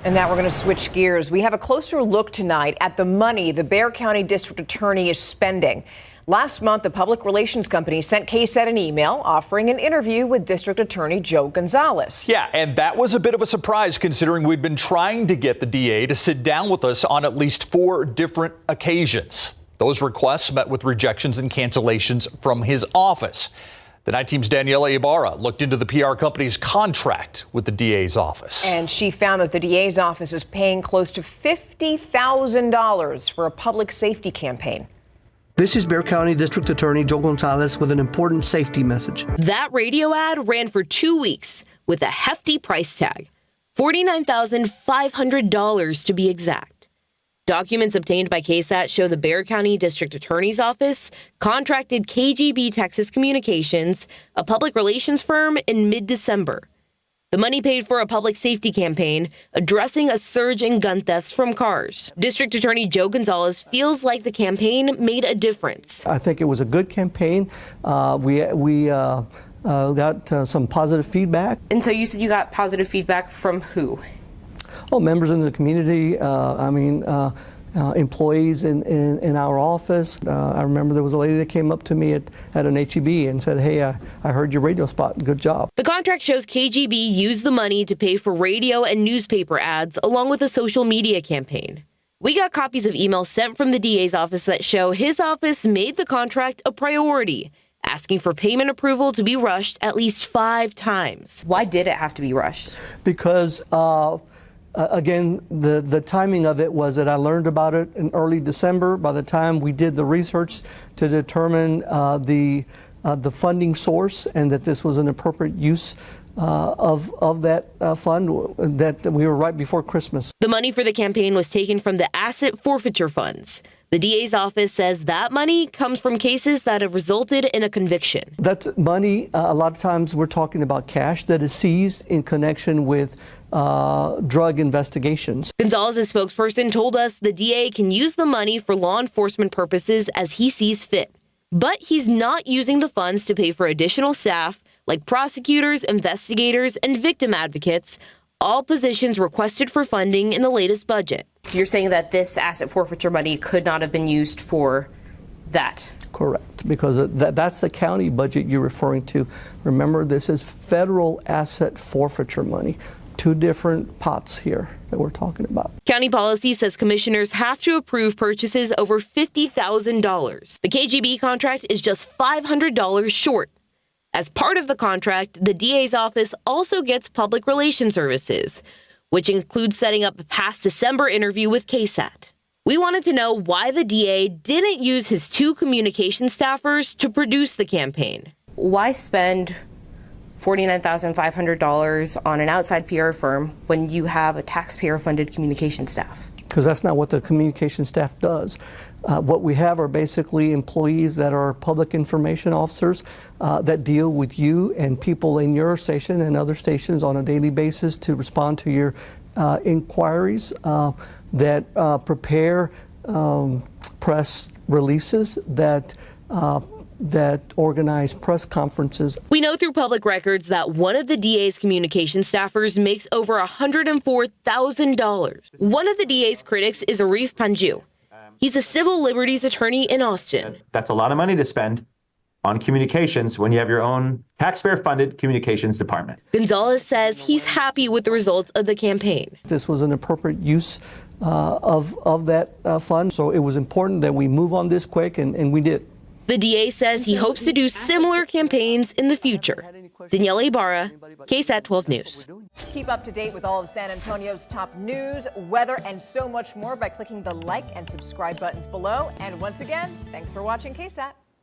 And now we're going to switch gears. We have a closer look tonight at the money the Bexar County District Attorney is spending. Last month, the public relations company sent KSAT an email offering an interview with District Attorney Joe Gonzalez. Yeah, and that was a bit of a surprise considering we'd been trying to get the DA to sit down with us on at least 4 different occasions. Those requests met with rejections and cancellations from his office. The Night Team's Danielle Ibarra looked into the PR company's contract with the DA's office. And she found that the DA's office is paying close to $50,000 for a public safety campaign. This is Bexar County District Attorney Joe Gonzalez with an important safety message. That radio ad ran for 2 weeks with a hefty price tag, $49,500 to be exact. Documents obtained by KSAT show the Bexar County District Attorney's Office contracted KGBTexas Communications, a public relations firm, in mid-December. The money paid for a public safety campaign addressing a surge in gun thefts from cars. District Attorney Joe Gonzalez feels like the campaign made a difference. I think it was a good campaign. We got some positive feedback. And so you said you got positive feedback from who? Oh, members in the community, employees in our office. I remember there was a lady that came up to me at an HEB and said, hey, I heard your radio spot. Good job. The contract shows KGB used the money to pay for radio and newspaper ads along with a social media campaign. We got copies of emails sent from the DA's office that show his office made the contract a priority, asking for payment approval to be rushed at least 5 times. Why did it have to be rushed? Because again, the timing of it was that I learned about it in early December. By the time we did the research to determine the funding source and that this was an appropriate use of that fund, that we were right before Christmas. The money for the campaign was taken from the asset forfeiture funds. The DA's office says that money comes from cases that have resulted in a conviction. That money, a lot of times we're talking about cash that is seized in connection with drug investigations. Gonzalez's spokesperson told us the DA can use the money for law enforcement purposes as he sees fit. But he's not using the funds to pay for additional staff like prosecutors, investigators, and victim advocates, all positions requested for funding in the latest budget. So you're saying that this asset forfeiture money could not have been used for that? Correct, because that's the county budget you're referring to. Remember, this is federal asset forfeiture money. 2 different pots here that we're talking about. County policy says commissioners have to approve purchases over $50,000. The KGB contract is just $500 short. As part of the contract, the DA's office also gets public relations services, which includes setting up a past December interview with KSAT. We wanted to know why the DA didn't use his 2 communication staffers to produce the campaign. Why spend $49,500 on an outside PR firm when you have a taxpayer-funded communication staff? Because that's not what the communication staff does. What we have are basically employees that are public information officers that deal with you and people in your station and other stations on a daily basis to respond to your inquiries, that prepare press releases, that organize press conferences. We know through public records that one of the DA's communication staffers makes over $104,000. One of the DA's critics is Arif Panju. He's a civil liberties attorney in Austin. That's a lot of money to spend on communications when you have your own taxpayer-funded communications department. Gonzalez says he's happy with the results of the campaign. This was an appropriate use of that fund, so it was important that we move on this quick, and we did. The DA says he hopes to do similar campaigns in the future. Danielle Ibarra, KSAT 12 News. Keep up to date with all of San Antonio's top news, weather, and so much more by clicking the like and subscribe buttons below. And once again, thanks for watching KSAT.